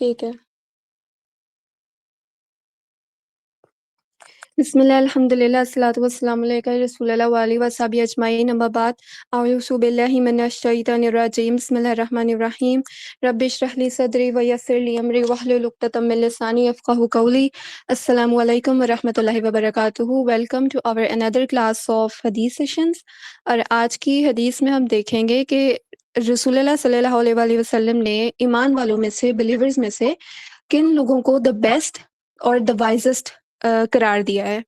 ٹھیک ہے۔ بسم اللہ الحمد للہ الصلاۃ والسلام علیکم رسول اللہ وعلیہ وصحبہ اجمعین، اما بعد اعوذ باللہ من الشیطان الرجیم، بسم اللہ الرحمن الرحیم، رب اشرح لی صدری ویسر لی امری واحلل عقدۃ من لسانی یفقہوا قولی۔ السلام علیکم ورحمۃ اللہ وبرکاتہ۔ Welcome to our another class of Hadith sessions. اور آج کی حدیث میں ہم دیکھیں گے کہ رسول اللہ صلی اللہ علیہ وآلہ وسلم نے ایمان والوں میں سے، بلیورز میں سے کن لوگوں کو دا بیسٹ اور دا وائزسٹ قرار دیا ہے۔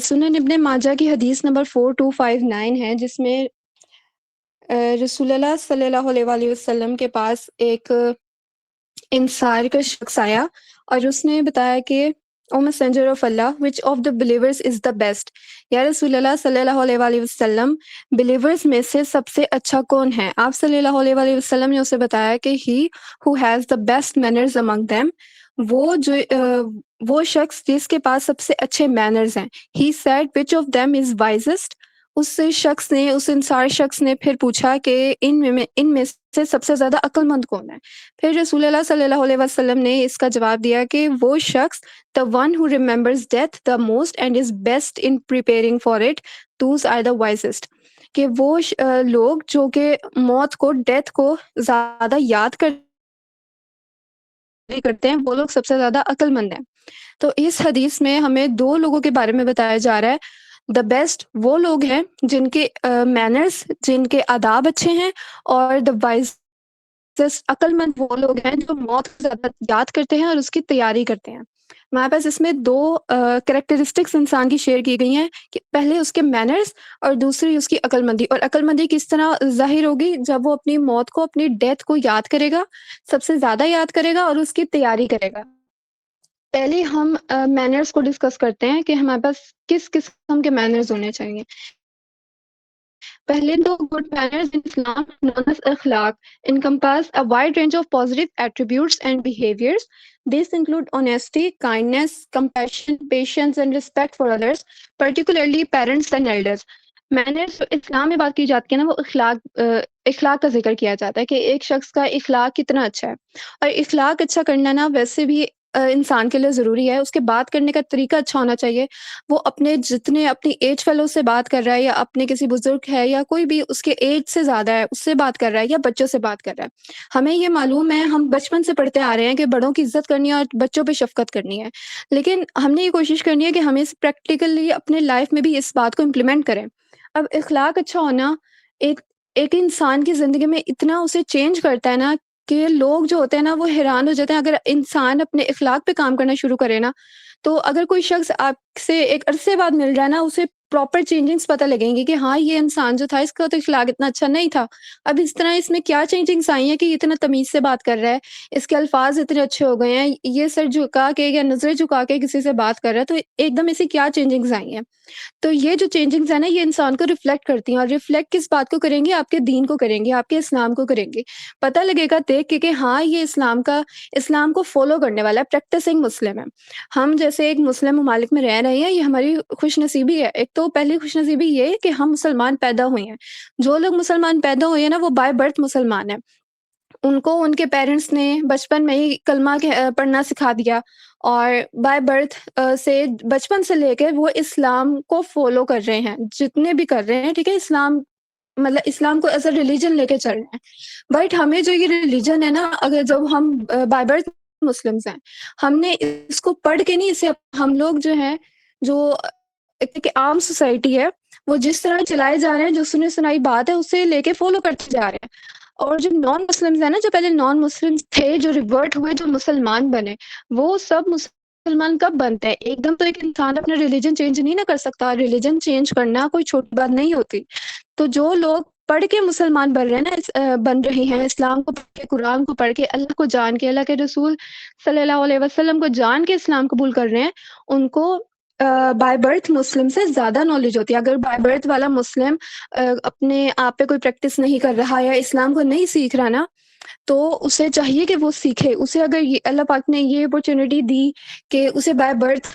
سنن ابن ماجہ کی حدیث نمبر 4259 ہے، جس میں رسول اللہ صلی اللہ علیہ وآلہ وسلم کے پاس ایک انصار کا شخص آیا اور اس نے بتایا کہ O messenger of Allah which of the believers is the best، یا رسول اللہ صلی اللہ علیہ وآلہ وسلم بلیورز میں سے سب سے اچھا کون ہے؟ آپ صلی اللہ علیہ وآلہ وسلم نے اسے بتایا کہ he who has the best manners among them، وہ شخص جس کے پاس سب سے اچھے مینرز ہیں۔ He said which of them is wisest، اس انصار شخص نے پھر پوچھا کہ ان میں سے سب سے زیادہ عقل مند کون ہے؟ پھر رسول اللہ صلی اللہ علیہ وسلم نے اس کا جواب دیا کہ وہ شخص the one who remembers death the most and is best in preparing for it، those are the wisest، کہ وہ لوگ جو کہ موت کو، ڈیتھ کو زیادہ یاد کرتے ہیں، وہ لوگ سب سے زیادہ عقل مند ہیں۔ تو اس حدیث میں ہمیں دو لوگوں کے بارے میں بتایا جا رہا ہے۔ دا بیسٹ وہ لوگ ہیں جن کے مینرز، جن کے آداب اچھے ہیں، اور دا وائزسٹ عقل مند وہ لوگ ہیں جو موت کو زیادہ یاد کرتے ہیں اور اس کی تیاری کرتے ہیں۔ ہمارے پاس اس میں دو کریکٹرسٹکس انسان کی شیئر کی گئی ہیں، کہ پہلے اس کے مینرز اور دوسری اس کی عقل مندی۔ اور عقل مندی کس طرح ظاہر ہوگی؟ جب وہ اپنی موت کو، اپنی ڈیتھ کو یاد کرے گا، سب سے زیادہ یاد کرے گا اور اس کی تیاری کرے گا۔ پہلے ہم مینرز کو ڈسکس کرتے ہیں کہ ہمارے پاس کس قسم کے مینرز ہونے چاہیے۔ پہلے تو گڈ مینرز ان اسلام known as اخلاق encompass a wide range of positive attributes and behaviors. These include honesty, kindness, compassion, patience and respect for others, particularly parents and elders. Manners اسلام میں بات کی جاتی ہے نا، وہ اخلاق کا ذکر کیا جاتا ہے کہ ایک شخص کا اخلاق کتنا اچھا ہے۔ اور اخلاق اچھا کرنا نا ویسے بھی انسان کے لیے ضروری ہے۔ اس کے بات کرنے کا طریقہ اچھا ہونا چاہیے۔ وہ اپنے اپنی ایج فیلو سے بات کر رہا ہے، یا اپنے کسی بزرگ ہے، یا کوئی بھی اس کے ایج سے زیادہ ہے، اس سے بات کر رہا ہے، یا بچوں سے بات کر رہا ہے۔ ہمیں یہ معلوم ہے، ہم بچپن سے پڑھتے آ رہے ہیں کہ بڑوں کی عزت کرنی ہے اور بچوں پہ شفقت کرنی ہے، لیکن ہم نے یہ کوشش کرنی ہے کہ ہم اس پریکٹیکلی اپنے لائف میں بھی اس بات کو امپلیمنٹ کریں۔ اب اخلاق اچھا ہونا ایک انسان کی زندگی میں اتنا اسے چینج کرتا ہے نا، کہ لوگ جو ہوتے ہیں نا وہ حیران ہو جاتے ہیں۔ اگر انسان اپنے اخلاق پہ کام کرنا شروع کرے نا، تو اگر کوئی شخص آپ سے ایک عرصے بعد مل رہا ہے نا، اسے پراپر چینجنگز پتہ لگیں گی کہ ہاں یہ انسان جو تھا، اس کا تو اخلاق اتنا اچھا نہیں تھا، اب اس طرح اس میں کیا چینجنگز آئی ہیں کہ یہ اتنا تمیز سے بات کر رہا ہے، اس کے الفاظ اتنے اچھے ہو گئے ہیں، یہ سر جھکا کے یا نظریں جھکا کے کسی سے بات کر رہا ہے، تو ایک دم اسے کیا چینجنگز آئی ہیں۔ تو یہ جو چینجنگز ہیں نا، یہ انسان کو ریفلیکٹ کرتی ہیں، اور ریفلیکٹ کس بات کو کریں گے؟ آپ کے دین کو کریں گے، آپ کے اسلام کو کریں گے۔ پتہ لگے گا دیکھ کے کہ ہاں یہ اسلام کو فالو کرنے والا ہے، پریکٹسنگ مسلم ہے۔ ہم جیسے ایک مسلم ممالک میں رہ رہے ہیں، یہ ہماری خوش نصیبی ہے۔ ایک تو پہلی خوش نصیبی یہ کہ ہم مسلمان پیدا ہوئے ہیں۔ جو لوگ مسلمان پیدا ہوئے ہیں نا، وہ بائی برتھ مسلمان ہیں۔ ان کو ان کے پیرنٹس نے بچپن میں ہی کلمہ پڑھنا سکھا دیا، اور بائی برتھ سے بچپن سے لے کے وہ اسلام کو فالو کر رہے ہیں، جتنے بھی کر رہے ہیں، ٹھیک ہے، اسلام کو ایز اے ریلیجن لے کے چل رہے ہیں۔ بٹ ہمیں جو یہ ریلیجن ہے نا، اگر جب ہم بائی برتھ مسلمز ہیں، ہم نے اس کو پڑھ کے نہیں، اسے ہم لوگ جو ہیں، جو ایک عام سوسائٹی ہے، وہ جس طرح چلائے جا رہے ہیں، جو سنی سنائی بات ہے اسے لے کے فالو کرتے جا رہے ہیں۔ اور جو نان مسلمز ہیں نا، جو پہلے نان مسلمز تھے، جو ریورٹ ہوئے، جو مسلمان بنے، وہ سب مسلمان کب بنتے ہیں؟ ایک دم تو ایک انسان اپنا ریلیجن چینج نہیں نہ کر سکتا، ریلیجن چینج کرنا کوئی چھوٹی بات نہیں ہوتی۔ تو جو لوگ پڑھ کے مسلمان بن رہے ہیں نا، بن رہے ہیں، اسلام کو پڑھ کے، قرآن کو پڑھ کے، اللہ کو جان کے، اللہ کے رسول صلی اللہ علیہ وسلم کو جان کے اسلام قبول کر رہے ہیں، ان کو بائی برتھ مسلم سے زیادہ نالج ہوتی ہے۔ اگر بائی برتھ والا مسلم اپنے آپ پہ کوئی پریکٹس نہیں کر رہا یا اسلام کو نہیں سیکھ رہا نا، تو اسے چاہیے کہ وہ سیکھے۔ اسے اگر اللہ پاک نے یہ اپرچونٹی دی کہ اسے بائی برتھ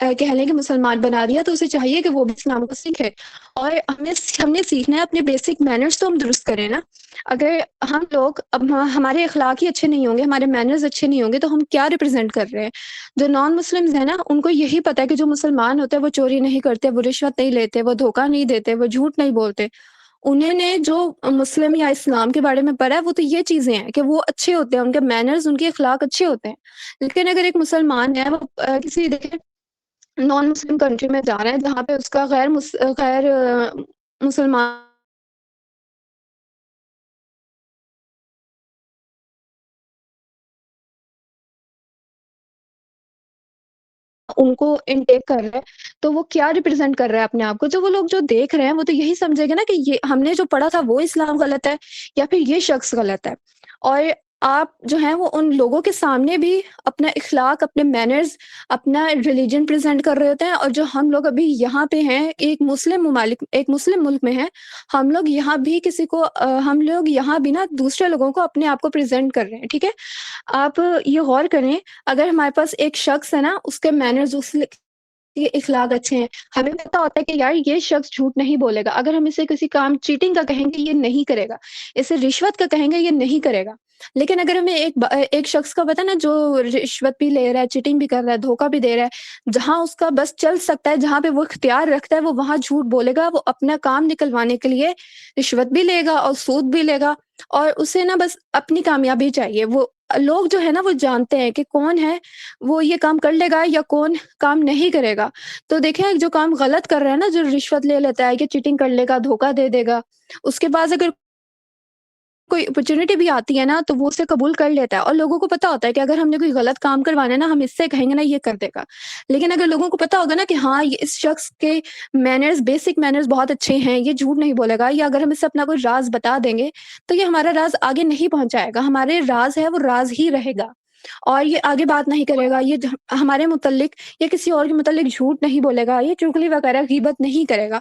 کہہ لیں کہ مسلمان بنا دیا، تو اسے چاہیے کہ وہ بھی اسلام کو سیکھے۔ اور ہم نے سیکھنا ہے اپنے بیسک مینرز تو ہم درست کریں نا۔ اگر ہم لوگ ہمارے اخلاق ہی اچھے نہیں ہوں گے، ہمارے مینرز اچھے نہیں ہوں گے، تو ہم کیا ریپرزینٹ کر رہے ہیں؟ جو نان مسلمز ہیں نا، ان کو یہی پتا ہے کہ جو مسلمان ہوتے ہیں وہ چوری نہیں کرتے، وہ رشوت نہیں لیتے، وہ دھوکہ نہیں دیتے، وہ جھوٹ نہیں بولتے۔ انہیں نے جو مسلم یا اسلام کے بارے میں پڑھا ہے وہ تو یہ چیزیں ہیں کہ وہ اچھے ہوتے ہیں، ان کے مینرز، ان کے اخلاق اچھے ہوتے ہیں۔ لیکن اگر ایک مسلمان ہے، وہ کسی دیکھیں نان مسلم کنٹری میں جا رہا ہے جہاں پہ اس کا غیر مسلمان ان کو انٹیک کر رہا ہے، تو وہ کیا ریپرزینٹ کر رہا ہے اپنے آپ کو؟ جو وہ لوگ جو دیکھ رہے ہیں وہ تو یہی سمجھے گے نا کہ یہ ہم نے جو پڑھا تھا وہ اسلام غلط ہے، یا پھر یہ شخص غلط ہے۔ اور آپ جو ہیں وہ ان لوگوں کے سامنے بھی اپنا اخلاق، اپنے مینرز، اپنا ریلیجن پریزنٹ کر رہے ہوتے ہیں، اور جو ہم لوگ ابھی یہاں پہ ہیں، ایک مسلم ملک میں ہیں، ہم لوگ یہاں بھی ہم لوگ یہاں بھی نا دوسرے لوگوں کو اپنے آپ کو پریزنٹ کر رہے ہیں، ٹھیک ہے؟ آپ یہ غور کریں، اگر ہمارے پاس ایک شخص ہے نا، اس کے مینرز، اس کے اخلاق اچھے ہیں، ہمیں پتا ہوتا ہے کہ یار یہ شخص جھوٹ نہیں بولے گا، اگر ہم اسے کسی کام چیٹنگ کا کہیں گے یہ نہیں کرے گا، اسے رشوت کا کہیں گے یہ نہیں کرے گا۔ لیکن اگر ہمیں ایک شخص کا پتا نا جو رشوت بھی لے رہا ہے، چیٹنگ بھی کر رہا ہے، دھوکہ بھی دے رہا ہے، جہاں اس کا بس چل سکتا ہے، جہاں پہ وہ اختیار رکھتا ہے، وہ وہاں جھوٹ بولے گا، وہ اپنا کام نکلوانے کے لیے رشوت بھی لے گا اور سود بھی لے گا، اور اسے نا بس اپنی کامیابی چاہیے۔ وہ لوگ جو ہے نا وہ جانتے ہیں کہ کون ہے وہ یہ کام کر لے گا یا کون کام نہیں کرے گا۔ تو دیکھیں جو کام غلط کر رہا ہے نا، جو رشوت لے لیتا ہے کہ چیٹنگ کر لے گا، دھوکہ دے دے گا، اس کے بعد اگر کوئی اپرچونٹی بھی آتی ہے نا تو وہ اسے قبول کر لیتا ہے، اور لوگوں کو پتا ہوتا ہے کہ اگر ہم نے کوئی غلط کام کروانا ہے نا، ہم اس سے کہیں گے نا یہ کر دے گا۔ لیکن اگر لوگوں کو پتا ہوگا نا کہ ہاں یہ اس شخص کے مینرز، بیسک مینرز بہت اچھے ہیں، یہ جھوٹ نہیں بولے گا، یا اگر ہم اسے اپنا کوئی راز بتا دیں گے تو یہ ہمارا راز آگے نہیں پہنچائے گا، ہمارے راز ہے وہ راز ہی رہے گا، اور یہ آگے بات نہیں کرے گا، یہ ہمارے متعلق یا کسی اور کے متعلق جھوٹ نہیں بولے گا، یہ چغلی وغیرہ غیبت نہیں کرے گا۔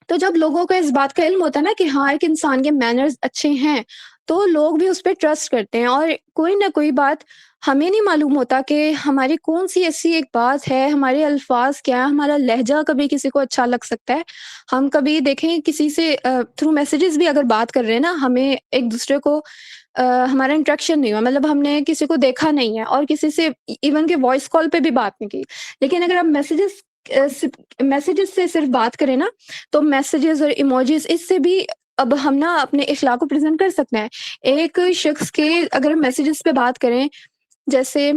تو جب لوگوں کو اس بات کا علم ہوتا ہے نا کہ ہاں ایک انسان کے مینرز اچھے ہیں، تو لوگ بھی اس پہ ٹرسٹ کرتے ہیں، اور کوئی نہ کوئی بات ہمیں نہیں معلوم ہوتا کہ ہماری کون سی ایسی ایک بات ہے، ہمارے الفاظ کیا ہے، ہمارا لہجہ کبھی کسی کو اچھا لگ سکتا ہے۔ ہم کبھی دیکھیں کسی سے تھرو میسیجز بھی اگر بات کر رہے ہیں نا، ہمیں ایک دوسرے کو ہمارا انٹریکشن نہیں ہوا، مطلب ہم نے کسی کو دیکھا نہیں ہے، اور کسی سے ایون کہ وائس کال پہ بھی بات نہیں کی، لیکن اگر ہم میسیجز سے صرف بات کریں نا، تو میسیجز اور ایموجیز، اس سے بھی اب ہم نا اپنے اخلاق کو پریزنٹ کر سکتے ہیں۔ ایک شخص کے اگر ہم میسیجز پہ بات کریں، جیسے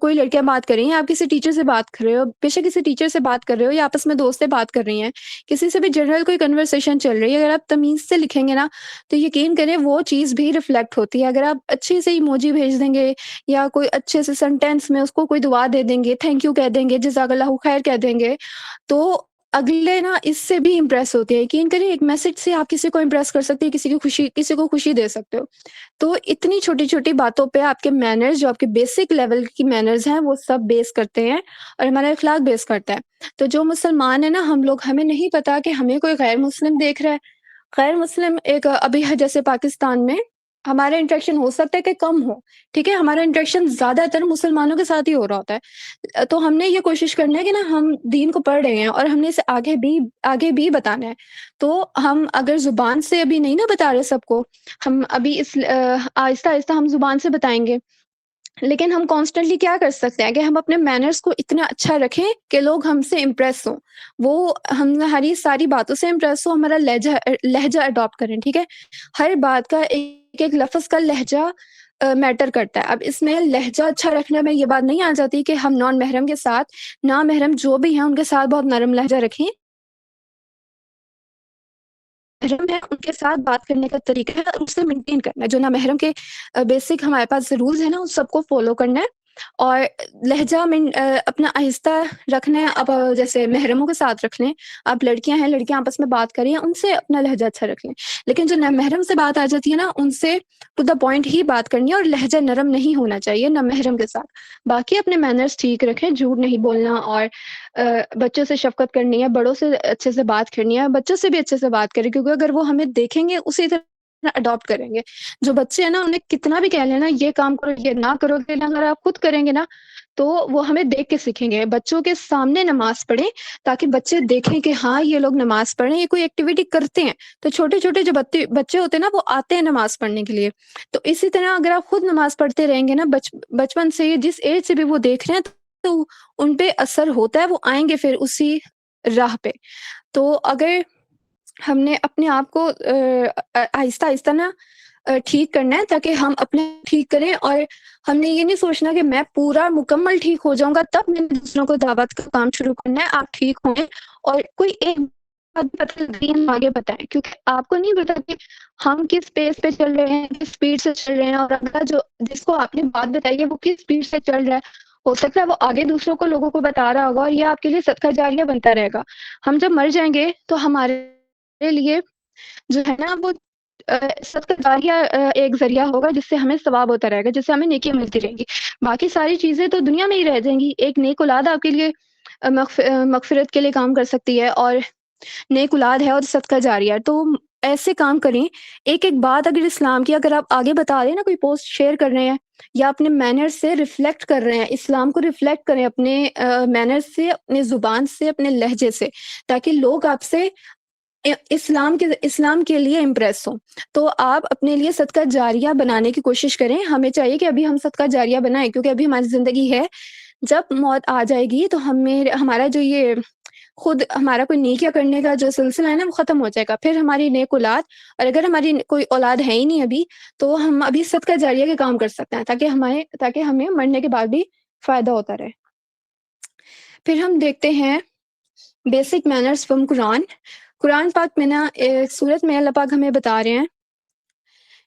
کوئی لڑکیاں بات کر رہی ہیں، آپ کسی ٹیچر سے بات کر رہے ہو، بے شک کسی ٹیچر سے بات کر رہے ہو یا آپس میں دوست سے بات کر رہی ہیں، کسی سے بھی جنرل کوئی کنورسیشن چل رہی ہے، اگر آپ تمیز سے لکھیں گے نا تو یقین کریں وہ چیز بھی ریفلیکٹ ہوتی ہے۔ اگر آپ اچھے سے ایموجی بھیج دیں گے یا کوئی اچھے سے سینٹینس میں اس کو کوئی دعا دے دیں گے، تھینک یو کہہ دیں گے، جزاک اللہ خیر کہہ دیں گے، تو اگلے نا اس سے بھی امپریس ہوتے ہیں۔ یقین کریں ایک میسج سے آپ کسی کو امپریس کر سکتے ہیں، کسی کو خوشی دے سکتے ہو۔ تو اتنی چھوٹی چھوٹی باتوں پہ آپ کے مینرز، جو آپ کے بیسک لیول کی مینرز ہیں، وہ سب بیس کرتے ہیں، اور ہمارا اخلاق بیس کرتا ہے۔ تو جو مسلمان ہے نا، ہمیں نہیں پتا کہ ہمیں کوئی غیر مسلم دیکھ رہا ہے۔ غیر مسلم ایک ابھی ہے، جیسے پاکستان میں ہمارا انٹریکشن ہو سکتا ہے کہ کم ہو، ٹھیک ہے، ہمارا انٹریکشن زیادہ تر مسلمانوں کے ساتھ ہی ہو رہا ہوتا ہے، تو ہم نے یہ کوشش کرنا ہے کہ نا ہم دین کو پڑھ رہے ہیں اور ہم نے اسے آگے بھی بتانا ہے۔ تو ہم اگر زبان سے ابھی نہیں نا بتا رہے سب کو، ہم ابھی آہستہ آہستہ ہم زبان سے بتائیں گے، لیکن ہم کانسٹنٹلی کیا کر سکتے ہیں کہ ہم اپنے مینرز کو اتنا اچھا رکھیں کہ لوگ ہم سے امپریس ہوں، وہ ہماری ساری باتوں سے امپریس ہو، ہمارا لہجہ اڈاپٹ کریں، ٹھیک ہے؟ ہر بات کا ایک ایک لفظ کا لہجہ میٹر کرتا ہے۔ اب اس میں لہجہ اچھا رکھنے میں یہ بات نہیں آ جاتی کہ ہم نان محرم کے ساتھ، نامحرم جو بھی ہیں ان کے ساتھ بہت نرم لہجہ رکھیں، محرم ہے ان کے ساتھ بات کرنے کا طریقہ ہے اسے مینٹین کرنا ہے، جو نامحرم کے بیسک ہمارے پاس رولز ہیں نا ان سب کو فالو کرنا ہے، اور لہجہ اپنا آہستہ رکھنا ہے۔ اب جیسے محرموں کے ساتھ رکھ لیں، آپ لڑکیاں ہیں، لڑکیاں آپس میں بات کریں، ان سے اپنا لہجہ اچھا رکھ لیں، لیکن جو نامحرم سے بات آ جاتی ہے نا، ان سے ٹو دا پوائنٹ ہی بات کرنی ہے، اور لہجہ نرم نہیں ہونا چاہیے نامحرم کے ساتھ۔ باقی اپنے مینرز ٹھیک رکھیں، جھوٹ نہیں بولنا، اور بچوں سے شفقت کرنی ہے، بڑوں سے اچھے سے بات کرنی ہے، بچوں سے بھی اچھے سے بات کریں، کیونکہ اگر وہ ہمیں دیکھیں گے اسی طرح اڈاپٹ کریں گے. جو بچے ہیں نا انہیں کتنا بھی کہہ لینا یہ کام کرو یہ نہ کرو، لیکن اگر آپ خود کریں گے نا تو وہ ہمیں دیکھ کے سیکھیں گے. بچوں کے سامنے نماز پڑھیں تاکہ بچے دیکھیں کہ ہاں یہ لوگ نماز پڑھ رہے ہیں، یہ کوئی ایکٹیویٹی کرتے ہیں. تو چھوٹے چھوٹے جو بچے ہوتے ہیں نا وہ آتے ہیں نماز پڑھنے کے لیے. تو اسی طرح اگر آپ خود نماز پڑھتے رہیں گے نا بچپن سے، جس ایج سے بھی وہ دیکھ رہے ہیں تو ان پہ اثر ہوتا ہے، وہ آئیں گے پھر اسی راہ پہ. تو اگر ہم نے اپنے آپ کو آہستہ آہستہ نا ٹھیک کرنا ہے تاکہ ہم اپنے ٹھیک کریں، اور ہم نے یہ نہیں سوچنا کہ میں پورا مکمل ٹھیک ہو جاؤں گا تب میں نے دوسروں کو دعوت کا کام شروع کرنا ہے. آپ ٹھیک ہوں گے اور کوئی ایک بات پتہ دین آگے بتائیں، کیونکہ آپ کو نہیں پتا کہ ہم کس پیس پہ چل رہے ہیں، کس اسپیڈ سے چل رہے ہیں، اور اگلا جو جس کو آپ نے بات بتائی ہے وہ کس اسپیڈ سے چل رہا ہے. ہو سکتا ہے وہ آگے دوسروں کو لوگوں کو بتا رہا ہوگا اور یہ آپ کے لیے صدقہ جاریہ بنتا رہے گا. ہم جب مر جائیں گے تو ہمارے لیے جو ہے نا وہ صدقہ جاریہ ایک ذریعہ ہوگا جس سے ہمیں ثواب ہوتا رہے گا، جس سے ہمیں نیکیاں ملتی رہیں گی. باقی ساری چیزیں تو دنیا میں ہی رہ جائیں گی. ایک نیک اولاد آپ کے لیے مغفرت کے لیے کام کر سکتی ہے، اور نیک اولاد ہے اور صدقہ جاریہ ہے. تو ایسے کام کریں. ایک ایک بات اگر اسلام کی اگر آپ آگے بتا رہے ہیں نا، کوئی پوسٹ شیئر کر رہے ہیں یا اپنے مینر سے ریفلیکٹ کر رہے ہیں، اسلام کو ریفلیکٹ کریں اپنے مینر سے، اپنے زبان سے، اپنے لہجے سے، تاکہ لوگ آپ سے اسلام کے لیے امپریس ہوں. تو آپ اپنے لیے صدقہ جاریہ بنانے کی کوشش کریں. ہمیں چاہیے کہ ابھی ہم صدقہ جاریہ بنائیں، کیونکہ ابھی ہماری زندگی ہے. جب موت آ جائے گی تو ہمارا جو یہ خود ہمارا کوئی نیکیاں کرنے کا جو سلسلہ ہے نا وہ ختم ہو جائے گا. پھر ہماری نیک اولاد، اور اگر ہماری کوئی اولاد ہے ہی نہیں ابھی، تو ہم ابھی صدقہ جاریہ کے کام کر سکتے ہیں تاکہ ہمیں مرنے کے بعد بھی فائدہ ہوتا رہے. پھر ہم دیکھتے ہیں بیسک مینرز فرام قرآن پاک میں نا ایک سورت میں اللہ پاک ہمیں بتا رہے ہیں،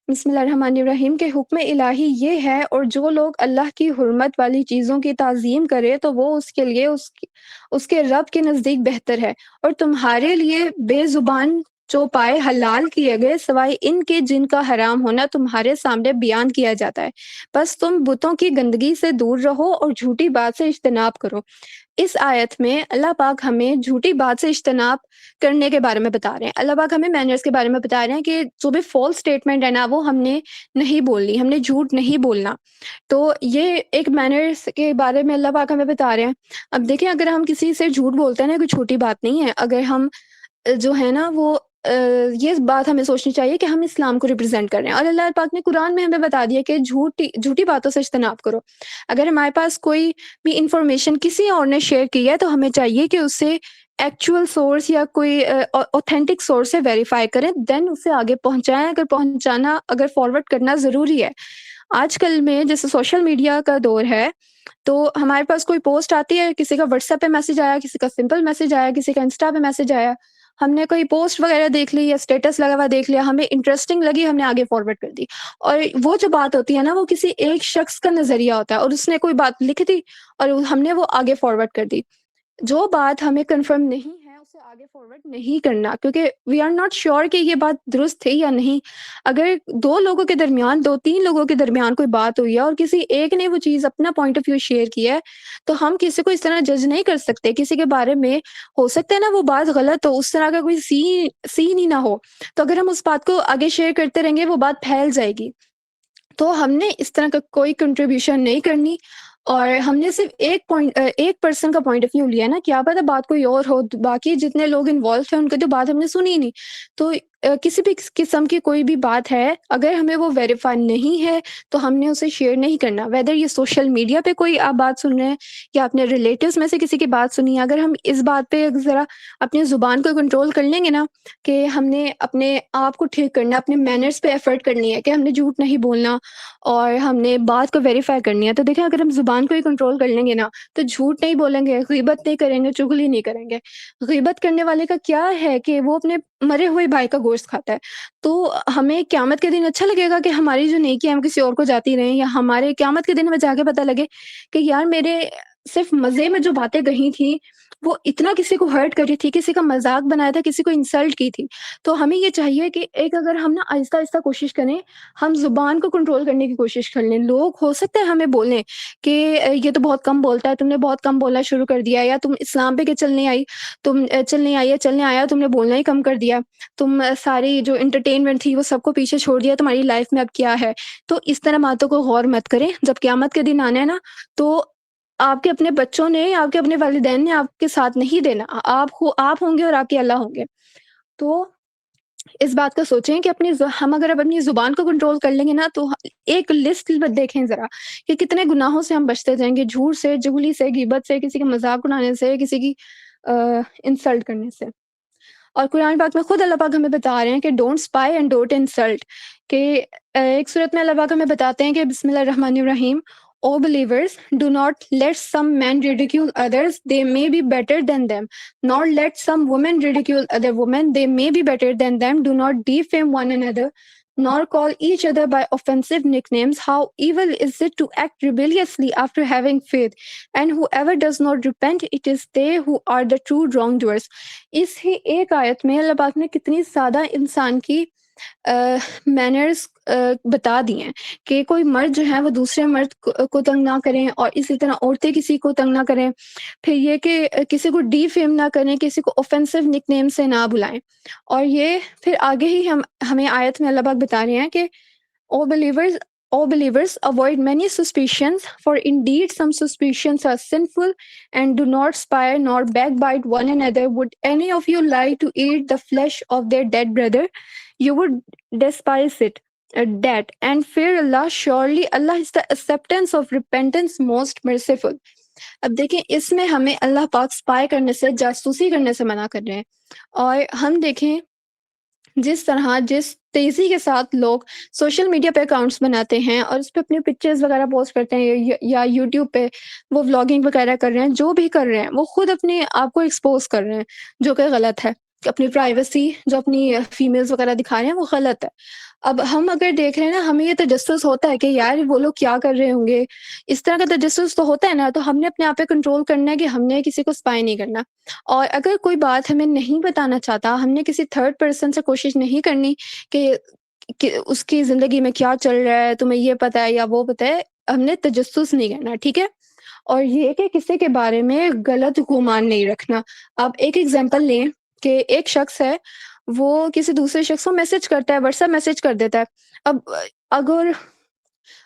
بسم اللہ الرحمن الرحیم، کہ حکم الہی یہ ہے اور جو لوگ اللہ کی حرمت والی چیزوں کی تعظیم کرے تو وہ اس کے لیے اس کے رب کے نزدیک بہتر ہے، اور تمہارے لیے بے زبان چوپائے حلال کیے گئے سوائے ان کے جن کا حرام ہونا تمہارے سامنے بیان کیا جاتا ہے. بس تم بتوں کی گندگی سے دور رہو اور جھوٹی بات سے اجتناب کرو. اس آیت میں اللہ پاک ہمیں جھوٹی بات سے اجتناب کرنے کے بارے میں بتا رہے ہیں. اللہ پاک ہمیں مینرز کے بارے میں بتا رہے ہیں کہ جو بھی فالس اسٹیٹمنٹ ہے نا وہ ہم نے نہیں بولنی، ہم نے جھوٹ نہیں بولنا. تو یہ ایک مینرز کے بارے میں اللہ پاک ہمیں بتا رہے ہیں. اب دیکھیں اگر ہم کسی سے جھوٹ بولتے ہیں نا، کوئی چھوٹی بات نہیں ہے. اگر ہم جو ہے نا وہ یہ بات ہمیں سوچنی چاہیے کہ ہم اسلام کو ریپرزینٹ کر رہے ہیں، اور اللہ پاک نے قرآن میں ہمیں بتا دیا کہ جھوٹی باتوں سے اجتناب کرو. اگر ہمارے پاس کوئی بھی انفارمیشن کسی اور نے شیئر کی ہے تو ہمیں چاہیے کہ اس سے ایکچوئل سورس یا کوئی اوتھینٹک سورس سے ویریفائی کریں، دین اسے آگے پہنچائیں. اگر فارورڈ کرنا ضروری ہے. آج کل میں جیسے سوشل میڈیا کا دور ہے، تو ہمارے پاس کوئی پوسٹ آتی ہے، کسی کا واٹس ایپ پہ میسج آیا، کسی کا سمپل میسج آیا، کسی کا انسٹا پہ میسج آیا، ہم نے کوئی پوسٹ وغیرہ دیکھ لی یا اسٹیٹس لگا ہوا دیکھ لیا، ہمیں انٹرسٹنگ لگی، ہم نے آگے فارورڈ کر دی. اور وہ جو بات ہوتی ہے نا وہ کسی ایک شخص کا نظریہ ہوتا ہے، اور اس نے کوئی بات لکھ دی اور ہم نے وہ آگے فارورڈ کر دی. جو بات ہمیں کنفرم نہیں ہے اسے آگے فارورڈ نہیں کرنا، کیونکہ وی آر ناٹ شیور کہ یہ بات درست ہے یا نہیں. اگر دو تین لوگوں کے درمیان کوئی بات ہوئی ہے اور کسی ایک نے وہ چیز اپنا پوائنٹ آف ویو شیئر کیا ہے، تو ہم کسی کو اس طرح جج نہیں کر سکتے. کسی کے بارے میں ہو سکتا ہے نا وہ بات غلط ہو، اس طرح کا کوئی سین ہی نہ ہو، تو اگر ہم اس بات کو آگے شیئر کرتے رہیں گے وہ بات پھیل جائے گی. تو ہم نے اس طرح کا کوئی کنٹریبیوشن نہیں کرنی، اور ہم نے صرف ایک پرسن کا پوائنٹ آف ویو لیا نا. کیا پتہ بات کوئی اور ہو، باقی جتنے لوگ انوالو تھے ان کی تو بات ہم نے سنی ہی نہیں. تو کسی بھی قسم کی کوئی بھی بات ہے، اگر ہمیں وہ ویریفائی نہیں ہے تو ہم نے اسے شیئر نہیں کرنا. ویدر یہ سوشل میڈیا پہ کوئی آپ بات سن رہے ہیں یا اپنے ریلیٹیوز میں سے کسی کی بات سنی ہے، اگر ہم اس بات پہ ذرا اپنی زبان کو کنٹرول کر لیں گے نا، کہ ہم نے اپنے آپ کو ٹھیک کرنا، اپنے مینرز پہ ایفرٹ کرنی ہے کہ ہم نے جھوٹ نہیں بولنا اور ہم نے بات کو ویریفائی کرنی ہے. تو دیکھیں اگر ہم زبان کو ہی کنٹرول کر لیں گے نا تو جھوٹ نہیں بولیں گے، غیبت نہیں کریں گے، چغلی نہیں کریں گے. غیبت کرنے والے کا کیا ہے کہ وہ اپنے مرے ہوئے بھائی کا گوشت کھاتا ہے. تو ہمیں قیامت کے دن اچھا لگے گا کہ ہماری جو نیکی ہم کسی اور کو جاتی رہیں، یا ہمارے قیامت کے دن میں جا کے پتہ لگے کہ یار میرے صرف مزے میں جو باتیں کہی تھیں وہ اتنا کسی کو ہرٹ کری تھی، کسی کا مذاق بنایا تھا، کسی کو انسلٹ کی تھی. تو ہمیں یہ چاہیے کہ ایک اگر ہم نا آہستہ آہستہ کوشش کریں، ہم زبان کو کنٹرول کرنے کی کوشش کر لیں. لوگ ہو سکتا ہے ہمیں بولیں کہ یہ تو بہت کم بولتا ہے، تم نے بہت کم بولنا شروع کر دیا، یا تم اسلام پہ کہ چلنے آئی، تم چلنے آئی یا چلنے آیا، تم نے بولنا ہی کم کر دیا، تم ساری جو انٹرٹینمنٹ تھی وہ سب کو پیچھے چھوڑ دیا، تمہاری لائف میں اب کیا ہے. تو اس طرح باتوں کو غور مت کریں. جب قیامت کے دن آنا ہے نا، تو آپ کے اپنے بچوں نے، آپ کے اپنے والدین نے آپ کے ساتھ نہیں دینا. آپ ہوں گے اور آپ کے اللہ ہوں گے. تو اس بات کا سوچیں کہ ہم اگر اب اپنی زبان کو کنٹرول کر لیں گے نا، تو ایک لسٹ دیکھیں ذرا کہ کتنے گناہوں سے ہم بچتے جائیں گے، جھوٹ سے، چغلی سے، غیبت سے، کسی کا مذاق اڑانے سے، کسی کی انسلٹ کرنے سے. اور قرآن پاک میں خود اللہ پاک ہمیں بتا رہے ہیں کہ don't spy and don't insult. کہ ایک صورت میں اللہ پاک ہمیں بتاتے ہیں کہ بسم اللہ الرحمن الرحیم: O believers, do not let some men ridicule others, they may be better than them. Nor let some women ridicule other women, they may be better than them. Do not defame one another, nor call each other by offensive nicknames. How evil is it to act rebelliously after having faith? And whoever does not repent, it is they who are the true wrongdoers. اس ہی ایک آیت میں اللہ پاک نے کتنی زیادہ انسان کی manners بتا دی ہیں کہ کوئی مرد جو ہے وہ دوسرے مرد کو تنگ نہ کریں، اور اسی طرح عورتیں کسی کو تنگ نہ کریں. پھر یہ کہ کسی کو ڈی فیم نہ کریں، کسی کو اوفینسو نک نیم سے نہ بلائیں. اور یہ پھر آگے ہی ہمیں آیت میں اللہ پاک بتا رہے ہیں کہ O believers, avoid many suspicions, for indeed some suspicions are sinful, and do not spy nor backbite one another. Would any of you like to eat the flesh of their dead brother? You would despise it. That and fear Allah. Surely Allah is the acceptance of repentance most merciful. اب دیکھیں اس میں ہمیں اللہ پاک spy کرنے سے، جاسوسی کرنے سے منع کر رہے ہیں. اور ہم دیکھیں جس طرح، جس تیزی کے ساتھ لوگ سوشل میڈیا پہ اکاؤنٹس بناتے ہیں اور اس پہ اپنے پکچرز وغیرہ پوسٹ کرتے ہیں، یا یوٹیوب پہ وہ ولاگنگ وغیرہ کر رہے ہیں، جو بھی کر رہے ہیں وہ خود اپنے آپ کو ایکسپوز کر رہے ہیں، جو کہ غلط ہے. اپنی پرائیویسی جو اپنی فیمیلز وغیرہ دکھا رہے ہیں وہ غلط ہے. اب ہم اگر دیکھ رہے ہیں نا، ہمیں یہ تجسس ہوتا ہے کہ یار وہ لوگ کیا کر رہے ہوں گے، اس طرح کا تجسس تو ہوتا ہے نا. تو ہم نے اپنے آپ پہ کنٹرول کرنا ہے کہ ہم نے کسی کو اسپائی نہیں کرنا. اور اگر کوئی بات ہمیں نہیں بتانا چاہتا، ہم نے کسی تھرڈ پرسن سے کوشش نہیں کرنی کہ اس کی زندگی میں کیا چل رہا ہے، تمہیں یہ پتہ ہے یا وہ پتہ ہے. ہم نے تجسس نہیں کرنا، ٹھیک ہے. اور یہ کہ کسی کے بارے میں غلط گمان نہیں رکھنا. آپ ایک ایگزامپل لیں کہ ایک شخص ہے، وہ کسی دوسرے شخص کو میسج کرتا ہے، واٹس ایپ میسج کر دیتا ہے. اب اگر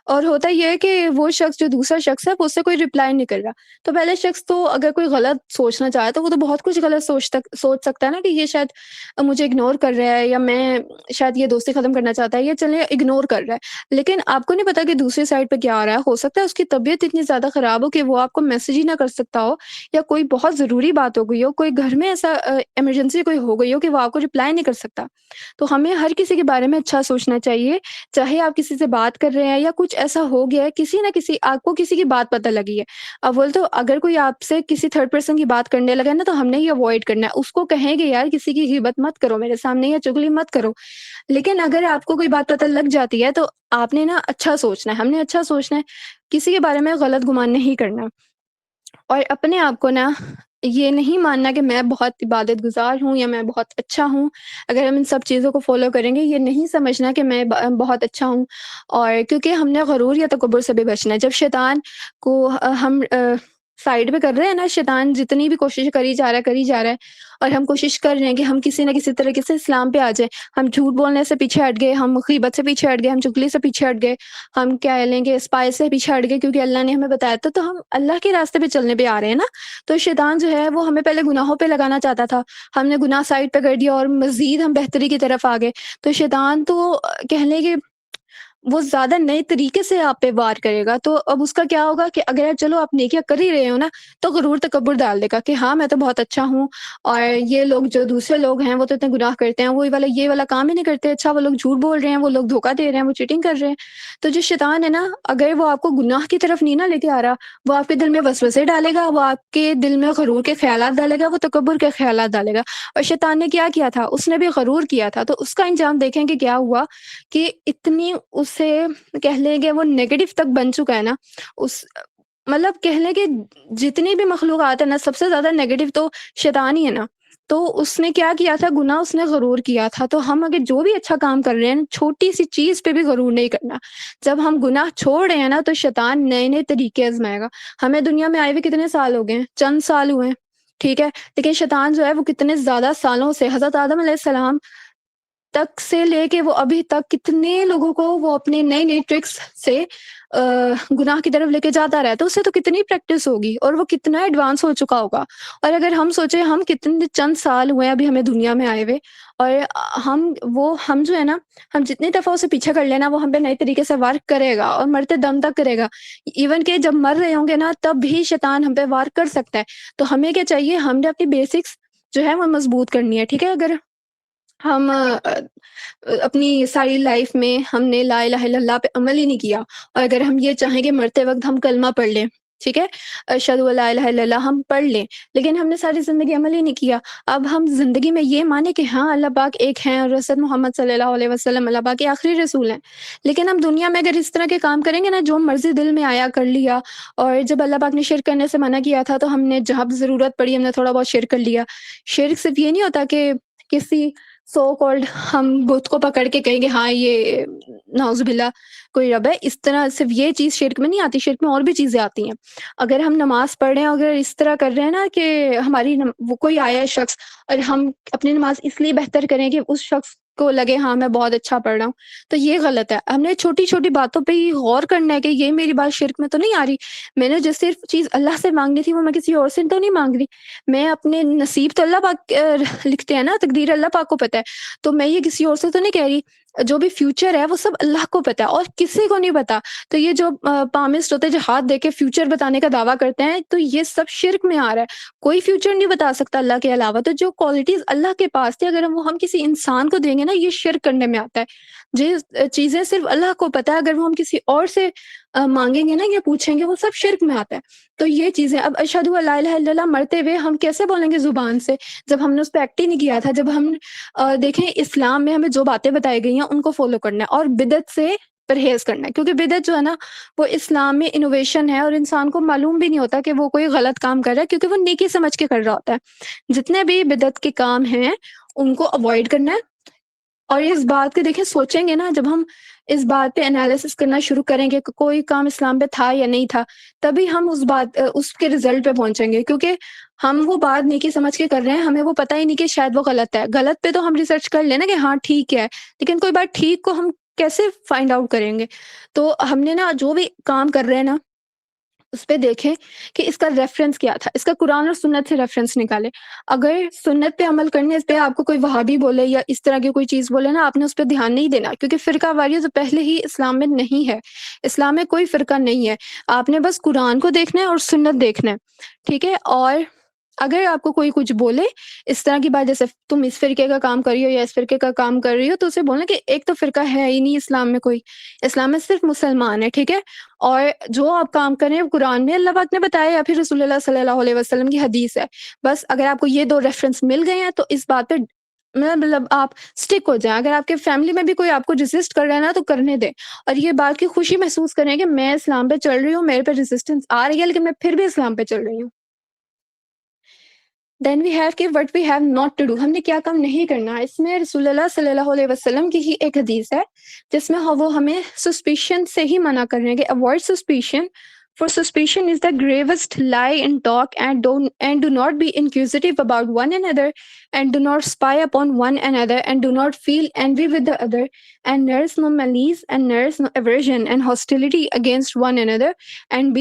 اور ہوتا یہ ہے کہ وہ شخص جو دوسرا شخص ہے وہ اس سے کوئی رپلائی نہیں کر رہا. تو پہلے شخص تو اگر کوئی غلط سوچنا چاہے تو وہ تو بہت کچھ غلط سوچ سکتا ہے نا، کہ یہ شاید مجھے اگنور کر رہا ہے، یا میں شاید یہ دوستی ختم کرنا چاہتا ہے، یہ چلے اگنور کر رہا ہے. لیکن آپ کو نہیں پتا کہ دوسری سائڈ پہ کیا آ رہا ہے. ہو سکتا ہے اس کی طبیعت اتنی زیادہ خراب ہو کہ وہ آپ کو میسج ہی نہ کر سکتا ہو، یا کوئی بہت ضروری بات ہو گئی ہو، کوئی گھر میں ایسا ایمرجنسی کوئی ہو گئی ہو کہ وہ آپ کو رپلائی نہیں کر سکتا. تو ہمیں ہر کسی کے بارے میں اچھا سوچنا چاہیے. چاہے آپ کسی سے بات کر رہے ہیں یا کچھ ایسا ہو گیا ہے، کسی نہ کسی آپ کو کسی کی بات پتہ لگی ہے. اول تو اگر کوئی آپ سے کسی تھرڈ پرسن کی بات کرنے لگا نا، تو ہم نے یہ اوائڈ کرنا ہے. اس کو کہیں گے یار کسی کی غیبت مت کرو میرے سامنے، یا چغلی مت کرو. لیکن اگر آپ کو کوئی بات پتہ لگ جاتی ہے تو آپ نے نا اچھا سوچنا ہے، ہم نے اچھا سوچنا ہے، کسی کے بارے میں غلط گمان نہیں کرنا. اور اپنے آپ کو نا یہ نہیں ماننا کہ میں بہت عبادت گزار ہوں یا میں بہت اچھا ہوں. اگر ہم ان سب چیزوں کو فالو کریں گے، یہ نہیں سمجھنا کہ میں بہت اچھا ہوں. اور کیونکہ ہم نے غرور یا تکبر سے بھی بچنا ہے. جب شیطان کو ہم سائڈ پہ کر رہے ہیں نا، شیطان جتنی بھی کوشش کری جا رہا ہے، اور ہم کوشش کر رہے ہیں کہ ہم کسی نہ کسی طریقے سے اسلام پہ آ جائیں. ہم جھوٹ بولنے سے پیچھے ہٹ گئے، ہم غیبت سے پیچھے ہٹ گئے، ہم چغلی سے پیچھے ہٹ گئے، ہم کیا لیں گے اسپائی سے پیچھے ہٹ گئے، کیونکہ اللہ نے ہمیں بتایا تھا. تو ہم اللہ کے راستے پہ چلنے پہ آ رہے ہیں نا. تو شیطان جو ہے وہ ہمیں پہلے گناہوں پہ لگانا چاہتا تھا، ہم نے گناہ سائڈ پہ کر دیا اور مزید ہم بہتری کی طرف آ گئے. تو شیطان تو کہہ لیں کہ وہ زیادہ نئے طریقے سے آپ پہ وار کرے گا. تو اب اس کا کیا ہوگا کہ اگر چلو آپ نیکیاں کر ہی رہے ہو نا، تو غرور تکبر ڈال دے گا کہ ہاں میں تو بہت اچھا ہوں، اور یہ لوگ جو دوسرے لوگ ہیں وہ تو اتنے گناہ کرتے ہیں، وہ یہ والا کام ہی نہیں کرتے. اچھا وہ لوگ جھوٹ بول رہے ہیں، وہ لوگ دھوکہ دے رہے ہیں، وہ چیٹنگ کر رہے ہیں. تو جو شیطان ہے نا، اگر وہ آپ کو گناہ کی طرف نہیں نہ لے کے آ رہا، وہ آپ کے دل میں وسوسے ڈالے گا، وہ آپ کے دل میں غرور کے خیالات ڈالے گا، وہ تکبر کے خیالات ڈالے گا. اور شیطان نے کیا تھا، اس نے بھی غرور کیا تھا. تو اس کا انجام دیکھیں کہ کیا ہوا، کہ اتنی اسے کہہ لیں گے وہ نیگیٹو تک بن چکا ہے نا. اس مطلب کہہ لیں کہ جتنی بھی مخلوقات ہے نا، سب سے زیادہ نیگیٹو تو شیطان ہی ہے نا. تو اس نے کیا کیا تھا؟ گناہ اس نے غرور کیا تھا. تو ہم اگر جو بھی اچھا کام کر رہے ہیں، چھوٹی سی چیز پہ بھی غرور نہیں کرنا. جب ہم گناہ چھوڑ رہے ہیں نا، تو شیطان نئے نئے طریقے آزمائے گا. ہمیں دنیا میں آئے ہوئے کتنے سال ہو گئے ہیں؟ چند سال ہوئے ہیں، ٹھیک ہے. لیکن شیطان جو ہے وہ کتنے زیادہ سالوں سے، حضرت آدم علیہ السلام تک سے لے کے وہ ابھی تک کتنے لوگوں کو وہ اپنے نئی نئی ٹرکس سے گناہ کی طرف لے کے جاتا رہتا. اس سے تو کتنی پریکٹس ہوگی اور وہ کتنا ایڈوانس ہو چکا ہوگا. اور اگر ہم سوچیں، ہم کتنے چند سال ہوئے ابھی ہمیں دنیا میں آئے ہوئے، اور ہم جو ہے نا، ہم جتنی دفعہ اسے پیچھے کر لینا، وہ ہم پہ نئے طریقے سے وار کرے گا اور مرتے دم تک کرے گا. ایون کہ جب مر رہے ہوں گے نا، تب بھی شیطان ہم پہ وار کر سکتا ہے. تو ہمیں کیا چاہیے؟ ہم نے اپنی بیسکس جو ہے وہ مضبوط کرنی ہے، ٹھیک ہے. اگر ہم اپنی ساری لائف میں ہم نے لا الہ الا اللہ پہ عمل ہی نہیں کیا، اور اگر ہم یہ چاہیں کہ مرتے وقت ہم کلمہ پڑھ لیں، ٹھیک ہے، اشہد ان لا الہ الا اللہ ہم پڑھ لیں، لیکن ہم نے ساری زندگی عمل ہی نہیں کیا. اب ہم زندگی میں یہ مانیں کہ ہاں اللہ پاک ایک ہیں اور رسول محمد صلی اللہ علیہ وسلم اللہ پاک کے آخری رسول ہیں، لیکن ہم دنیا میں اگر اس طرح کے کام کریں گے نا، جو مرضی دل میں آیا کر لیا. اور جب اللہ پاک نے شرک کرنے سے منع کیا تھا، تو ہم نے جہاں ضرورت پڑی ہم نے تھوڑا بہت شرک کر لیا. شرک صرف یہ نہیں ہوتا کہ کسی سو کالڈ ہم بت کو پکڑ کے کہیں گے ہاں یہ نعوذ باللہ کوئی رب ہے. اس طرح صرف یہ چیز شرک میں نہیں آتی، شرک میں اور بھی چیزیں آتی ہیں. اگر ہم نماز پڑھ رہے ہیں، اگر اس طرح کر رہے ہیں نا کہ ہماری وہ کوئی آیا ہے شخص، اور ہم اپنی نماز اس لیے بہتر کریں کہ اس شخص کو لگے ہاں میں بہت اچھا پڑھ رہا ہوں، تو یہ غلط ہے. ہم نے چھوٹی چھوٹی باتوں پہ ہی غور کرنا ہے کہ یہ میری بات شرک میں تو نہیں آ رہی. میں نے جو صرف چیز اللہ سے مانگنی تھی، وہ میں کسی اور سے تو نہیں مانگ رہی. میں اپنے نصیب تو اللہ پاک لکھتے ہیں نا، تقدیر اللہ پاک کو پتہ ہے. تو میں یہ کسی اور سے تو نہیں کہہ رہی. جو بھی فیوچر ہے وہ سب اللہ کو پتہ ہے اور کسی کو نہیں پتا. تو یہ جو پامسٹ ہوتے ہیں جو ہاتھ دے کے فیوچر بتانے کا دعویٰ کرتے ہیں، تو یہ سب شرک میں آ رہا ہے. کوئی فیوچر نہیں بتا سکتا اللہ کے علاوہ. تو جو کوالٹیز اللہ کے پاس تھی، اگر ہم کسی انسان کو دیں گے نا، یہ شرک کرنے میں آتا ہے. جو چیزیں صرف اللہ کو پتہ ہے، اگر وہ ہم کسی اور سے مانگیں گے نا یا پوچھیں گے، وہ سب شرک میں آتا ہے. تو یہ چیزیں اب اشہد ان لا الہ الا اللہ مرتے ہوئے ہم کیسے بولیں گے زبان سے، جب ہم نے اس پہ ایکٹ ہی نہیں کیا تھا. جب ہم دیکھیں اسلام میں ہمیں جو باتیں بتائی گئی ہیں ان کو فالو کرنا ہے اور بدعت سے پرہیز کرنا ہے. کیونکہ بدعت جو ہے نا، وہ اسلام میں انوویشن ہے، اور انسان کو معلوم بھی نہیں ہوتا کہ وہ کوئی غلط کام کر رہا ہے، کیونکہ وہ نیکی سمجھ کے کر رہا ہوتا ہے. جتنے بھی بدعت کے کام ہیں ان کو اوائڈ کرنا ہے. اور اس بات کے دیکھیں سوچیں گے نا، جب ہم اس بات پہ انالیسس کرنا شروع کریں گے کہ کوئی کام اسلام پہ تھا یا نہیں تھا، تبھی ہم اس کے رزلٹ پہ پہنچیں گے. کیونکہ ہم وہ بات نیکی سمجھ کے کر رہے ہیں، ہمیں وہ پتہ ہی نہیں کہ شاید وہ غلط ہے. غلط پہ تو ہم ریسرچ کر لیں نا کہ ہاں ٹھیک ہے، لیکن کوئی بات ٹھیک کو ہم کیسے فائنڈ آؤٹ کریں گے؟ تو ہم نے نا جو بھی کام کر رہے ہیں نا، اس پہ دیکھیں کہ اس کا ریفرنس کیا تھا. اس کا قرآن اور سنت سے ریفرنس نکالے. اگر سنت پہ عمل کرنے پہ آپ کو کوئی وہابی بولے یا اس طرح کی کوئی چیز بولے نا، آپ نے اس پہ دھیان نہیں دینا. کیونکہ فرقہ واریت تو پہلے ہی اسلام میں نہیں ہے. اسلام میں کوئی فرقہ نہیں ہے. آپ نے بس قرآن کو دیکھنا ہے اور سنت دیکھنا ہے، ٹھیک ہے. اور اگر آپ کو کوئی کچھ بولے اس طرح کی بات، جیسے تم اس فرقے کا کام کر رہی ہو یا اس فرقے کا کام کر رہی ہو، تو اسے بولنا کہ ایک تو فرقہ ہے ہی نہیں اسلام میں کوئی. اسلام میں صرف مسلمان ہے، ٹھیک ہے. اور جو آپ کام کریں وہ قرآن میں اللہ پاک نے بتایا یا پھر رسول اللہ صلی اللہ علیہ وسلم کی حدیث ہے. بس اگر آپ کو یہ دو ریفرنس مل گئے ہیں تو اس بات پہ مطلب آپ سٹک ہو جائیں. اگر آپ کے فیملی میں بھی کوئی آپ کو ریزسٹ کر رہا ہے نا، تو کرنے دیں. اور یہ بات کی خوشی محسوس کریں کہ میں اسلام پہ چل رہی ہوں، میرے پہ ریزسٹنس آ رہی ہے، لیکن میں پھر بھی اسلام پہ چل رہی ہوں. دین وی ہیو کہ what we have not to do. ہم نے کیا کام نہیں کرنا. اس میں رسول اللہ صلی اللہ علیہ وسلم کی ہی ایک حدیث ہے جس میں وہ ہمیں سسپیشن سے ہی منع کر رہے ہیں کہ avoid suspicion. For suspicion is the gravest lie in talk, and do not be inquisitive about one another, and do not spy upon one another, and do not feel envy with the other, and nurse no malice, and nurse no aversion and hostility against one another, and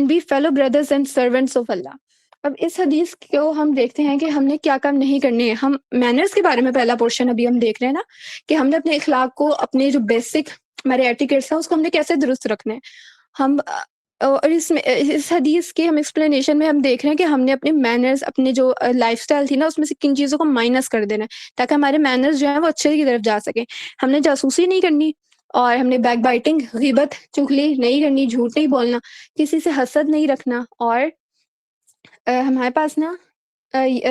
be fellow brothers and servants of Allah. اب اس حدیث کو ہم دیکھتے ہیں کہ ہم نے کیا کام نہیں کرنے ہیں. ہم مینرز کے بارے میں پہلا پورشن ابھی ہم دیکھ رہے ہیں نا، کہ ہم نے اپنے اخلاق کو، اپنے جو بیسک ہمارے ایٹیکیٹس ہیں، اس کو ہم نے کیسے درست رکھنے ہیں. ہم اور اس حدیث کے ہم ایکسپلینیشن میں ہم دیکھ رہے ہیں کہ ہم نے اپنے مینرز، اپنے جو لائف سٹائل تھی نا، اس میں سے کن چیزوں کو مائنس کر دینا ہے تاکہ ہمارے مینرز جو ہیں وہ اچھے کی طرف جا سکیں. ہم نے جاسوسی نہیں کرنی، اور ہم نے بیک بائٹنگ، غیبت، چغلی نہیں کرنی، جھوٹ نہیں بولنا، کسی سے حسد نہیں رکھنا. اور ہمارے پاس نا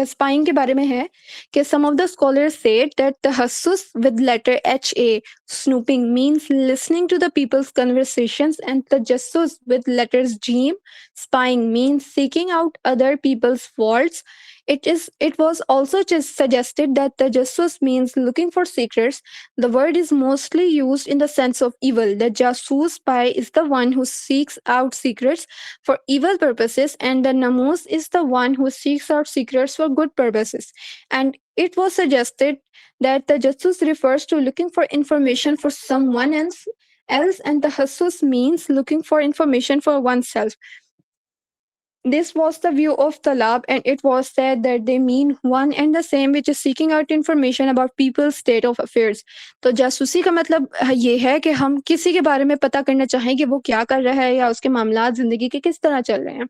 spying کے بارے میں ہے کہ some of the scholars said that tahassus with letter HA, snooping, means listening to the people's conversations, and tajassus with letters Jim, spying, means seeking out other people's faults. It was also just suggested that tajassus means looking for secrets. The word is mostly used in the sense of evil. The jasus spy is the one who seeks out secrets for evil purposes, and the namus is the one who seeks out secrets for good purposes. And it was suggested that the jasus refers to looking for information for someone else, and the hasus means looking for information for oneself. This was the view of Talab, and it was said that they mean one and the same, which is seeking out information about people's state of affairs. تو جاسوسی کا مطلب یہ ہے کہ ہم کسی کے بارے میں پتہ کرنا چاہیں کہ وہ کیا کر رہا ہے یا اس کے معاملات زندگی کے کس طرح چل رہے ہیں.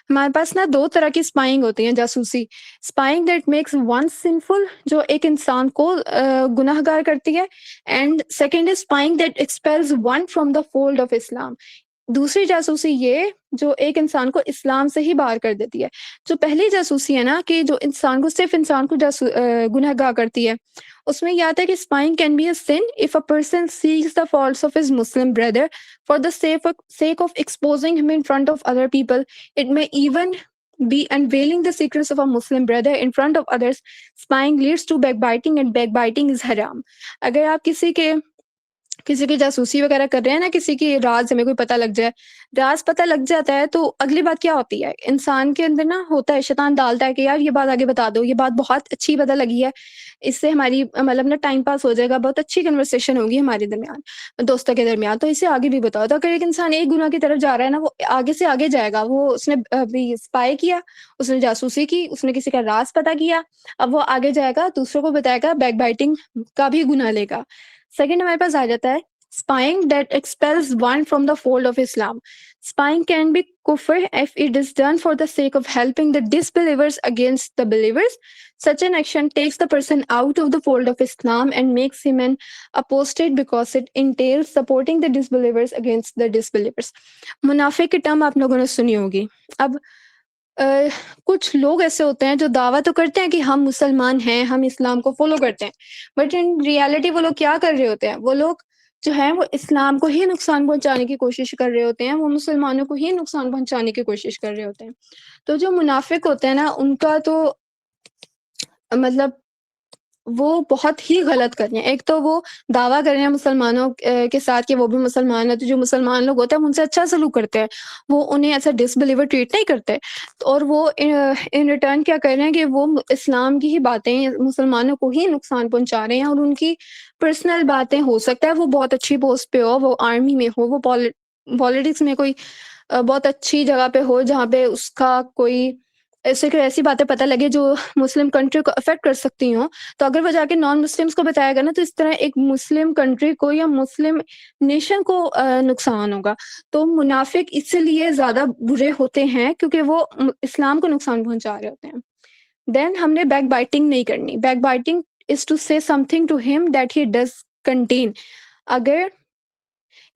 ہمارے پاس نا دو طرح کی اسپائنگ ہوتی ہیں جاسوسی. Spying that makes one sinful, جو ایک انسان کو گناہ گار کرتی ہے، and second is spying that expels one from the fold of Islam. دوسری جاسوسی یہ جو ایک انسان کو اسلام سے ہی باہر کر دیتی ہے. جو پہلی جاسوسی ہے نا کہ جو انسان کو صرف انسان کو گناہ گار کرتی ہے، اس میں یہ آتا ہے کہ spying can be a sin of a person seeks the faults of his Muslim brother for the sake of exposing him in front of other people. It may even be unveiling the secrets of a Muslim brother in front of others. Spying leads to backbiting, and backbiting is haram. اگر آپ کسی کی جاسوسی وغیرہ کر رہے ہیں نا، کسی کی راز ہمیں کوئی پتہ لگ جائے، راز پتہ لگ جاتا ہے تو اگلی بات کیا ہوتی ہے، انسان کے اندر نا ہوتا ہے، شیطان ڈالتا ہے کہ یار یہ بات آگے بتا دو، یہ بات بہت اچھی پتہ لگی ہے، اس سے ہماری مطلب نا ٹائم پاس ہو جائے گا، بہت اچھی کنورسیشن ہوگی ہمارے درمیان، دوستوں کے درمیان، تو اسے آگے بھی بتاؤ. تو اگر ایک انسان ایک گناہ کی طرف جا رہا ہے نا، وہ آگے سے آگے جائے گا. وہ اس نے ابھی اسپائی کیا، اس نے جاسوسی کی، اس نے کسی کا راز پتہ کیا، اب وہ آگے جائے گا، دوسروں کو بتائے گا، بیک بائٹنگ کا بھی گناہ لے گا. سیکنڈ ہمارے پاس آ جاتا ہے spying that expels one from the fold of Islam. Spying can be kufr if it is done for the sake of helping the disbelievers against the believers. Such an action takes the person out of the fold of Islam and makes him an apostate because it entails supporting the disbelievers against the disbelievers. منافق کی term آپ لوگوں نے سنی ہوگی. اب کچھ لوگ ایسے ہوتے ہیں جو دعویٰ تو کرتے ہیں کہ ہم مسلمان ہیں، ہم اسلام کو فالو کرتے ہیں، بٹ ان ریالٹی وہ لوگ کیا کر رہے ہوتے ہیں، وہ لوگ جو ہے وہ اسلام کو ہی نقصان پہنچانے کی کوشش کر رہے ہوتے ہیں، وہ مسلمانوں کو ہی نقصان پہنچانے کی کوشش کر رہے ہوتے ہیں. تو جو منافق ہوتے ہیں نا، ان کا تو مطلب وہ بہت ہی غلط کر رہے ہیں. ایک تو وہ دعویٰ کر رہے ہیں مسلمانوں کے ساتھ کہ وہ بھی مسلمان ہیں، تو جو مسلمان لوگ ہوتے ہیں ان سے اچھا سلوک کرتے ہیں، وہ انہیں ایسا ڈس بلیور ٹریٹ نہیں کرتے، اور وہ ان ریٹرن کیا کر رہے ہیں کہ وہ اسلام کی ہی باتیں مسلمانوں کو ہی نقصان پہنچا رہے ہیں، اور ان کی پرسنل باتیں، ہو سکتا ہے وہ بہت اچھی پوسٹ پہ ہو، وہ آرمی میں ہو، وہ پالیٹکس میں کوئی بہت اچھی جگہ پہ ہو جہاں پہ اس کا کوئی ایسی باتیں پتہ لگے جو مسلم کنٹری کو افیکٹ کر سکتی ہوں، تو اگر وہ جا کے نان مسلمس کو بتائے گا نا، تو اس طرح ایک مسلم کنٹری کو یا مسلم نیشن کو نقصان ہوگا. تو منافق اس لیے زیادہ برے ہوتے ہیں کیونکہ وہ اسلام کو نقصان پہنچا رہے ہوتے ہیں. دین ہم نے بیک بائٹنگ نہیں کرنی. بیک بائٹنگ از ٹو سے سم تھنگ ٹو ہم دیٹ ہی ڈز کنٹین. اگر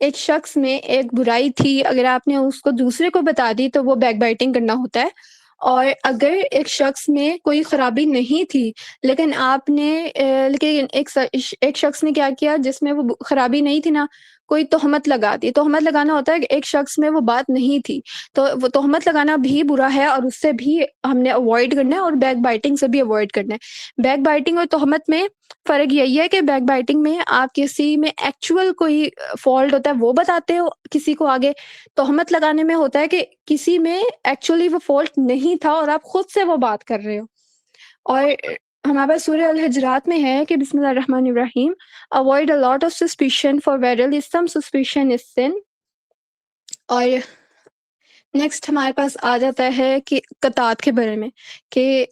ایک شخص میں ایک برائی تھی، اگر آپ نے اس کو دوسرے کو بتا دی تو وہ بیک بائٹنگ کرنا ہوتا ہے. اور اگر ایک شخص میں کوئی خرابی نہیں تھی لیکن آپ نے لیکن ایک شخص نے کیا کیا جس میں وہ خرابی نہیں تھی نا، کوئی تہمت لگا دی. تہمت لگانا ہوتا ہے کہ ایک شخص میں وہ بات نہیں تھی، تو وہ تہمت لگانا بھی برا ہے، اور اس سے بھی ہم نے اوائڈ کرنا ہے، اور بیک بائٹنگ سے بھی اوائڈ کرنا ہے. بیک بائٹنگ اور تہمت میں فرق یہی ہے کہ بیک بائٹنگ میں آپ کسی میں ایکچوئل کوئی فالٹ ہوتا ہے وہ بتاتے ہو کسی کو آگے. تہمت لگانے میں ہوتا ہے کہ کسی میں ایکچولی وہ فالٹ نہیں تھا اور آپ خود سے وہ بات کر رہے ہو. اور ہمارے پاس سورہ الحجرات میں ہے کہ بسم اللہ الرحمن الرحیم، avoid a lot of suspicion for verily some suspicion is sin. اور نیکسٹ ہمارے پاس آ جاتا ہے کہ قطات کے بارے میں، کہ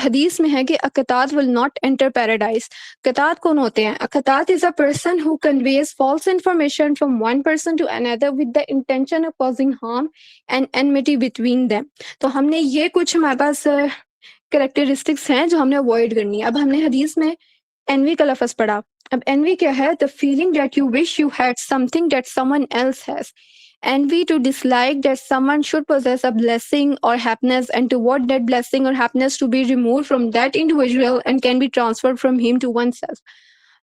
حدیث میں ہے کہ قطات will not enter paradise. قطات کون ہوتے ہیں؟ قطات is a person who conveys false information from one person to another with the intention of causing harm and enmity between them. تو ہم نے یہ کچھ ہمارے پاس کریکٹرسٹکس ہیں جو ہم نے اوائڈ کرنی ہے. اب ہم نے حدیث میں envy کا لفظ پڑھا. اب envy کیا ہے؟ the feeling that you wish you had something that someone else has. envy to dislike that someone should possess a blessing or happiness, and to want that blessing or happiness to be removed from that individual and can be transferred from him to oneself.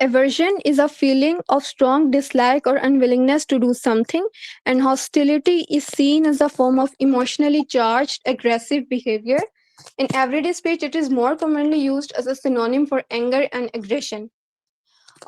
Aversion is a feeling of strong dislike or unwillingness to do something, and hostility is seen as a form of emotionally charged, aggressive behavior. In everyday speech, it is more commonly used as a synonym for anger and aggression.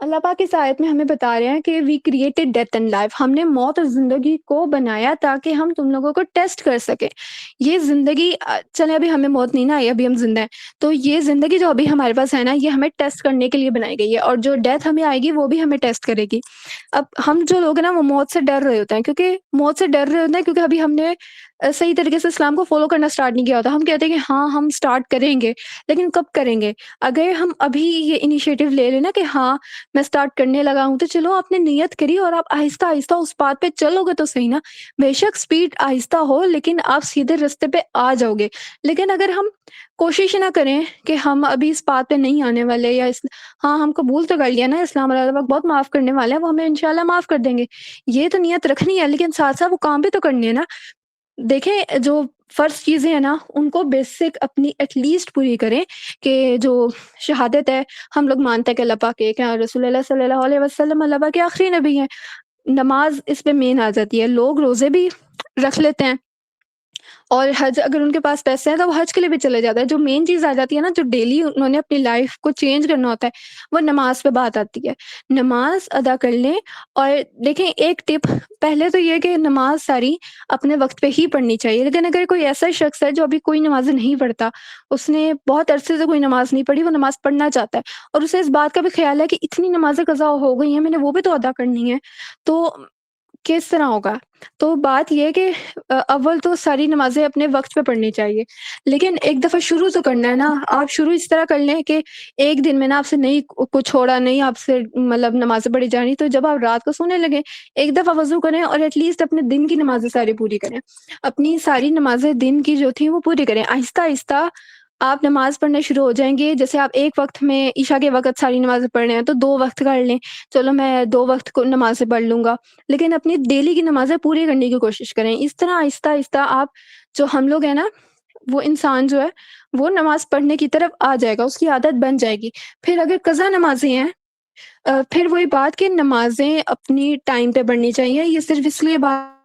اللہ پاک اس آیت میں ہمیں بتا رہے ہیں کہ we created death and life, ہم نے موت اور زندگی کو بنایا تاکہ ہم تم لوگوں کو ٹیسٹ کر سکیں. یہ زندگی چلے ابھی ہمیں موت نہیں نا آئی، ابھی ہم زندہ ہیں، تو یہ زندگی جو ابھی ہمارے پاس ہے نا، یہ ہمیں ٹیسٹ کرنے کے لیے بنائی گئی ہے، اور جو ڈیتھ ہمیں آئے گی وہ بھی ہمیں ٹیسٹ کرے گی. اب ہم جو لوگ ہیں نا وہ موت سے ڈر رہے ہوتے ہیں، کیونکہ موت سے ڈر رہے ہوتے ہیں کیونکہ ابھی ہم نے صحیح طریقے سے اسلام کو فالو کرنا سٹارٹ نہیں کیا ہوتا. ہم کہتے ہیں کہ ہاں ہم سٹارٹ کریں گے، لیکن کب کریں گے؟ اگر ہم ابھی یہ انیشیٹو لے لیں نا کہ ہاں میں سٹارٹ کرنے لگا ہوں، تو چلو آپ نے نیت کری اور آپ آہستہ آہستہ اس بات پہ چلو گے تو صحیح نا. بے شک سپیڈ آہستہ ہو لیکن آپ سیدھے رستے پہ آ جاؤ گے. لیکن اگر ہم کوشش نہ کریں کہ ہم ابھی اس بات پہ نہیں آنے والے، یا ہاں ہم قبول تو کر لیا نا اسلام، اللہ تعالیٰ بہت معاف کرنے والے ہیں، وہ ہمیں انشاءاللہ معاف کر دیں گے، یہ تو نیت رکھنی ہے، لیکن ساتھ ساتھ وہ کام بھی تو کرنے ہیں نا. دیکھیں جو فرض چیزیں ہیں نا ان کو بیسک اپنی ایٹ لیسٹ پوری کریں. کہ جو شہادت ہے، ہم لوگ مانتے ہیں کہ اللہ پاک ایک ہے، اور رسول اللہ صلی اللہ علیہ وسلم اللہ پاک کے آخری نبی ہیں. نماز اس پہ مین آ جاتی ہے. لوگ روزے بھی رکھ لیتے ہیں، اور حج اگر ان کے پاس پیسے ہیں تو وہ حج کے لیے بھی چلے جاتے ہیں. جو مین چیز آ جاتی ہے نا، جو ڈیلی انہوں نے اپنی لائف کو چینج کرنا ہوتا ہے، وہ نماز پہ بات آتی ہے. نماز ادا کر لیں. اور دیکھیں ایک ٹپ پہلے تو یہ کہ نماز ساری اپنے وقت پہ ہی پڑھنی چاہیے. لیکن اگر کوئی ایسا شخص ہے جو ابھی کوئی نماز نہیں پڑھتا، اس نے بہت عرصے سے کوئی نماز نہیں پڑھی، وہ نماز پڑھنا چاہتا ہے، اور اسے اس بات کا بھی خیال ہے کہ اتنی نمازیں قضا ہو گئی ہیں، میں نے وہ بھی تو ادا کرنی ہے، تو کس طرح ہوگا؟ تو بات یہ کہ اول تو ساری نمازیں اپنے وقت پہ پڑھنی چاہیے. لیکن ایک دفعہ شروع تو کرنا ہے نا. آپ شروع اس طرح کر لیں کہ ایک دن میں نا آپ سے نہیں کچھ چھوڑا، نہیں آپ سے مطلب نمازیں پڑھی جانی، تو جب آپ رات کو سونے لگیں ایک دفعہ وضو کریں اور ایٹ لیسٹ اپنے دن کی نمازیں ساری پوری کریں. اپنی ساری نمازیں دن کی جو تھیں وہ پوری کریں. آہستہ آہستہ آپ نماز پڑھنے شروع ہو جائیں گے. جیسے آپ ایک وقت میں عشاء کے وقت ساری نمازیں پڑھ رہے ہیں تو 2 وقت کر لیں، چلو میں 2 وقت کو نمازیں پڑھ لوں گا، لیکن اپنی ڈیلی کی نمازیں پوری کرنے کی کوشش کریں. اس طرح آہستہ آہستہ آپ جو ہم لوگ ہیں نا، وہ انسان جو ہے وہ نماز پڑھنے کی طرف آ جائے گا، اس کی عادت بن جائے گی. پھر اگر قضا نمازیں ہیں، پھر وہی بات کہ نمازیں اپنی ٹائم پہ پڑھنی چاہیے. یہ صرف اس لیے بات